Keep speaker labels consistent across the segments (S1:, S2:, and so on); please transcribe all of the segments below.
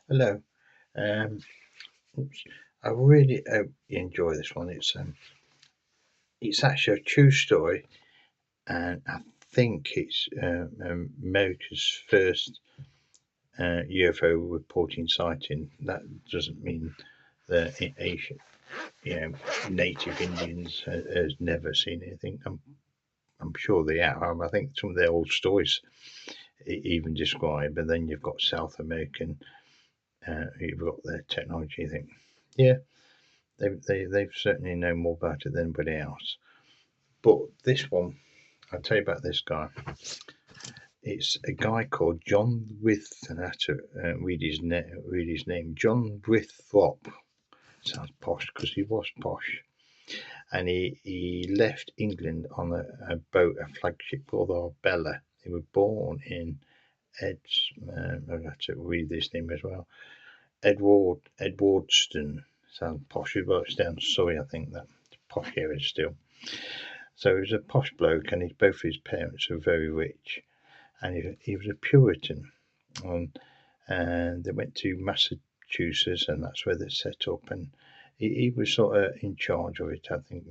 S1: Hello. Um, oops. I really hope you enjoy this one. It's actually a true story, and I think it's America's first UFO reporting sighting. That doesn't mean that Asian, native Indians has never seen anything. I'm sure they have. I think some of their old stories even describe. But then you've got South American, you've got their technology. I think, yeah. They've certainly known more about it than anybody else. But this one, I'll tell you about this guy. It's a guy called John With, and I have to read his name. John Withrop. Sounds posh because he was posh. And he left England on a boat, a flagship called Arbella. He was born in I have to read this name as well. Edwardston. Sounds posh. Well, it's down Surrey, I think, that posh area still. So he was a posh bloke, and both his parents were very rich, and he was a Puritan. And they went to Massachusetts, and that's where they set up. And he was sort of in charge of it. I think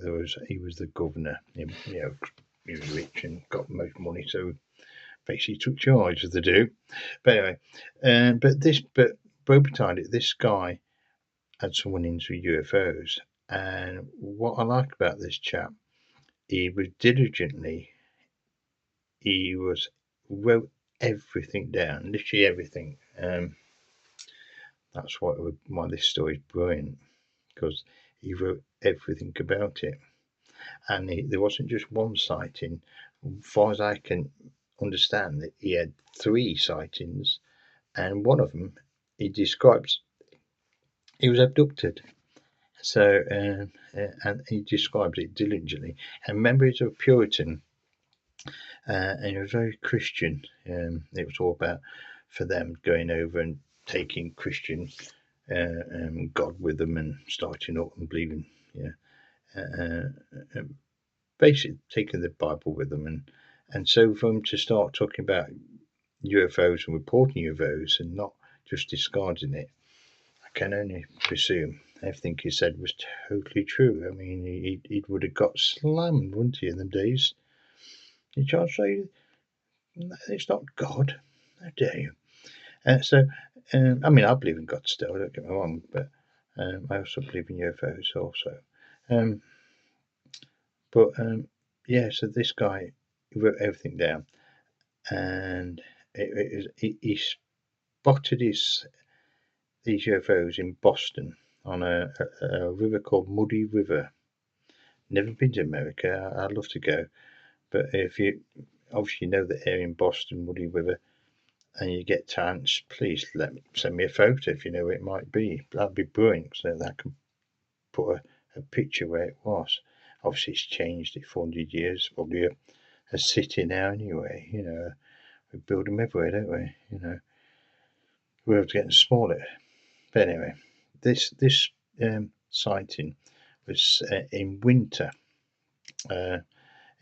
S1: he was the governor. He was rich and got most money, so basically took charge of the do. But anyway, but behind it, this guy had someone into UFOs, and what I like about this chap, he was diligently he was wrote everything down, literally everything. That's why this story is brilliant, because he wrote everything about it, and there wasn't just one sighting. As far as I can understand, that he had three sightings, and one of them he describes he was abducted. So, and he described it diligently. And remember, he's a Puritan, and he was very Christian. It was all about for them going over and taking Christian God with them and starting up and believing, basically taking the Bible with them, and so for them to start talking about UFOs and reporting UFOs and not just discarding it, I can only presume everything he said was totally true. I mean, he would have got slammed, wouldn't he, in them days? You can't say it's not God. How dare you? I mean, I believe in God still, don't get me wrong, but I also believe in UFOs also. Um, but so this guy wrote everything down, and he spotted these UFOs in Boston on a river called Muddy River. Never been to America. I'd love to go, but if you obviously know the area in Boston, Muddy River, and you get chance, please send me a photo if you know where it might be. That'd be brilliant, so that I can put a picture where it was. Obviously, it's changed in 400 years. Probably a city now, anyway. We build them everywhere, don't we? The world's getting smaller. But anyway, this sighting was in winter in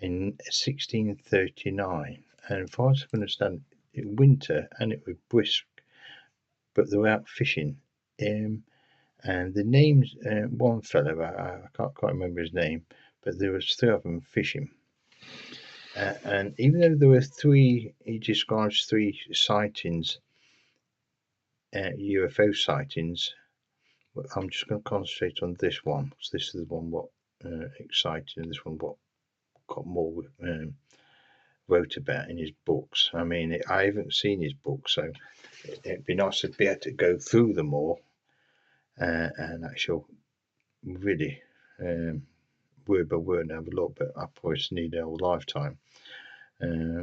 S1: 1639, and as far as I can understand, in winter, and it was brisk, but they were out fishing. And the names, one fellow, I can't quite remember his name, but there was three of them fishing. And even though there were three, he describes three sightings, UFO sightings. I'm just going to concentrate on this one, because this is the one what exciting, and this one what got more wrote about in his books. I mean, I haven't seen his books, so it'd be nice to be able to go through them all and actually really word by word and have a look, but I probably need a whole lifetime.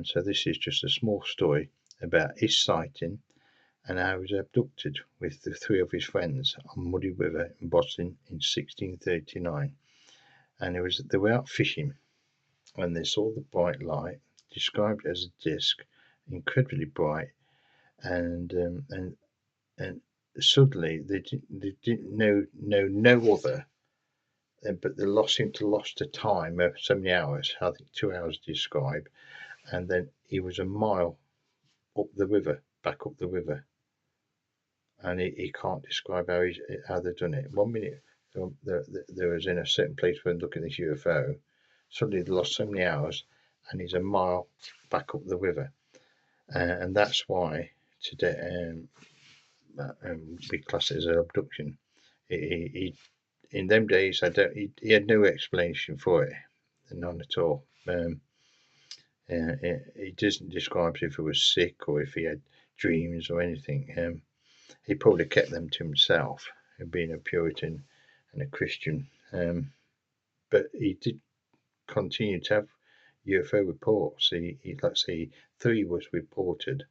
S1: So this is just a small story about his sighting and how he was abducted with the three of his friends on Muddy River in Boston in 1639. And they were out fishing when they saw the bright light, described as a disc, incredibly bright, and suddenly they didn't know no other, but they seemed to lost the time of so many hours. I think 2 hours described, and then he was a mile up the river, back up the river. and he can't describe how they've done it. 1 minute there was in a certain place when looking at this UFO, suddenly they lost so many hours, and he's a mile back up the river, and that's why today we class it as an abduction. He in them days, he had no explanation for it, none at all. He doesn't describe if he was sick or if he had dreams or anything. He probably kept them to himself, being a Puritan and a Christian. But he did continue to have UFO reports. Let's say 3 was reported,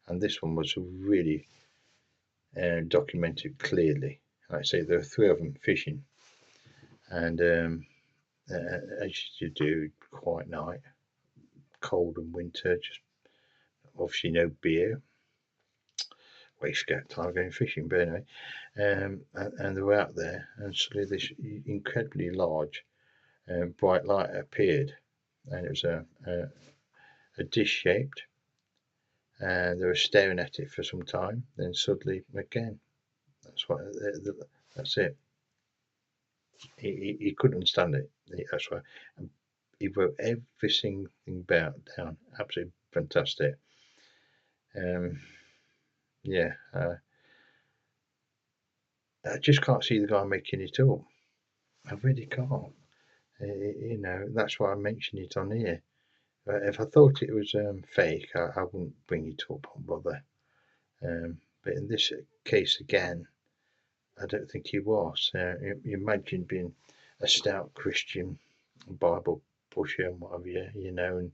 S1: and this one was really documented clearly. Like I say, there are 3 of them fishing, and as you do, quiet night, cold and winter, just obviously no beer. Waistcoat time going fishing, but anyway, and they were out there, and suddenly this incredibly large bright light appeared, and it was a dish shaped, and they were staring at it for some time. Then suddenly again, that's it. He couldn't understand it. That's why he wrote everything down. Absolutely fantastic. Yeah, I just can't see the guy making it up. I really can't. That's why I mentioned it on here. If I thought it was fake, I wouldn't bring it up or bother. But in this case again, I don't think he was. You imagine being a stout Christian, Bible pusher and whatever, and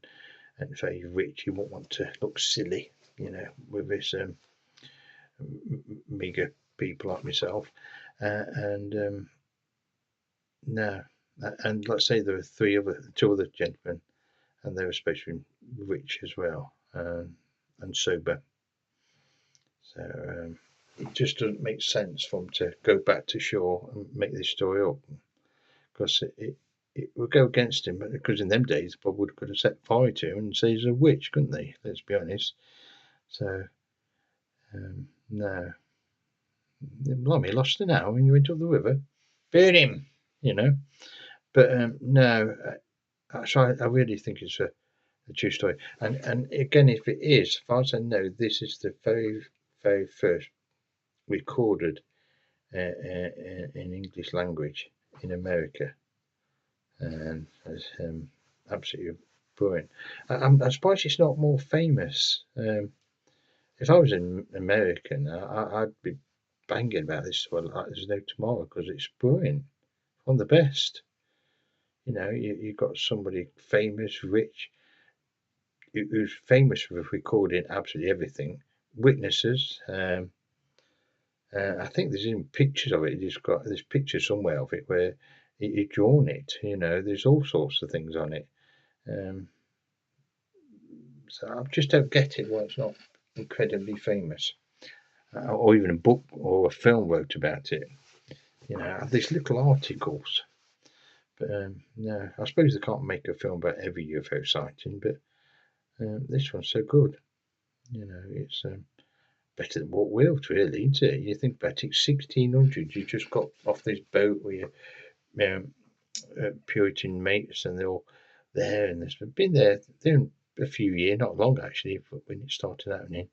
S1: very rich. You won't want to look silly, with this meager people like myself. And no, and let's say there were 2 other gentlemen, and they were supposed to be rich as well, and sober. So it just doesn't make sense for them to go back to shore and make this story up, because it would go against him. Because in them days, they probably could have set fire to him and say he's a witch, couldn't they? Let's be honest. So no, blimey, lost an hour when you went up the river. Burn him, But no, so I really think it's a true story. And again, if it is, as far as I know, this is the very, very first recorded in English language in America, and it's absolutely brilliant. I'm surprised it's not more famous. If I was an American, I'd be banging about this like there's no tomorrow, because it's brilliant, one of the best. You've got somebody famous, rich, who's famous for recording absolutely everything. Witnesses. I think there's even pictures of it. There's pictures somewhere of it where he's drawn it. There's all sorts of things on it. So I just don't get it why it's not incredibly famous, or even a book or a film wrote about it. These little articles. But no, I suppose they can't make a film about every UFO sighting, but this one's so good. It's better than what Wills, really, isn't it? You think about it, 1600, you just got off this boat with your Puritan mates, and they're all there, and they've been there a few years, not long actually, when it started happening,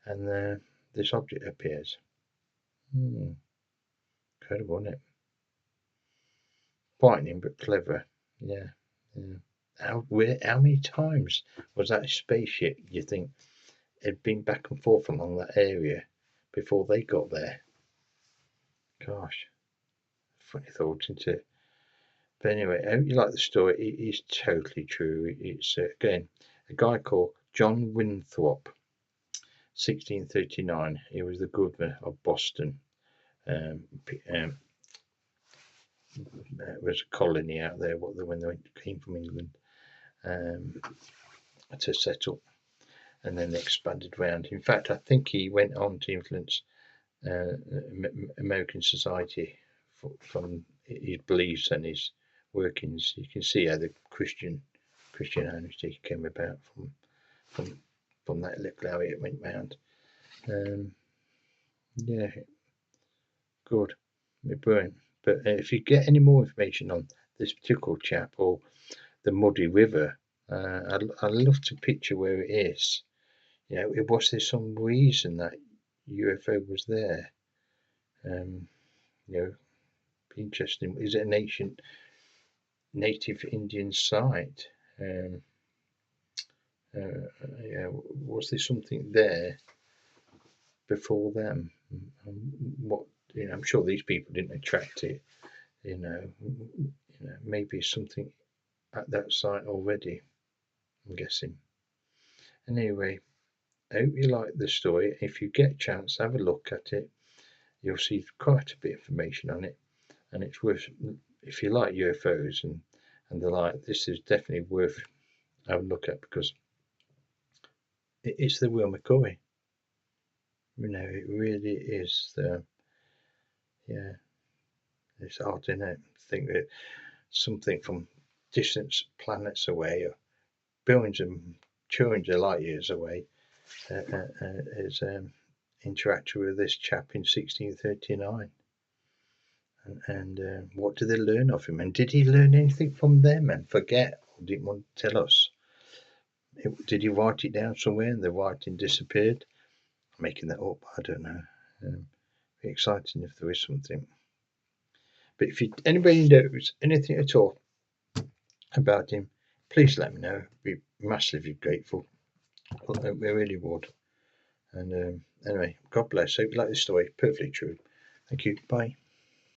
S1: and this object appears. Incredible, isn't it? Frightening but clever. Yeah. How many times was that spaceship, you think, had been back and forth along that area before they got there? Gosh, funny thought, isn't it? But anyway, I hope you like the story. It is totally true. It's again a guy called John Winthrop, 1639. He was the governor of Boston. It was a colony out there when they came from England to settle, and then they expanded around. In fact, I think he went on to influence American society from his beliefs and his workings. You can see how the Christianity came about from that little area it went round. Yeah, good. Brilliant. But if you get any more information on this particular chap or the Muddy River, I'd love to picture where it is. Was there some reason that UFO was there? Um, you know, be interesting. Is it an ancient native Indian site? Um, was there something there before them? What I'm sure these people didn't attract it. Maybe something at that site already. I'm guessing. Anyway, I hope you like the story. If you get a chance, have a look at it. You'll see quite a bit of information on it, and it's worth. If you like UFOs and the like, this is definitely worth having a look at because it's the real McCoy. It really is. Yeah, it's hard to think that something from distant planets away, or billions and trillions of light years away, is interacting with this chap in 1639. And what did they learn of him? And did he learn anything from them and forget, or didn't want to tell us? Did he write it down somewhere and the writing disappeared? I'm making that up. I don't know. Be exciting if there is something. But if anybody knows anything at all about him, please let me know. Be massively grateful. We really would. And anyway, God bless. Hope you like this story. Perfectly true. Thank you. Bye.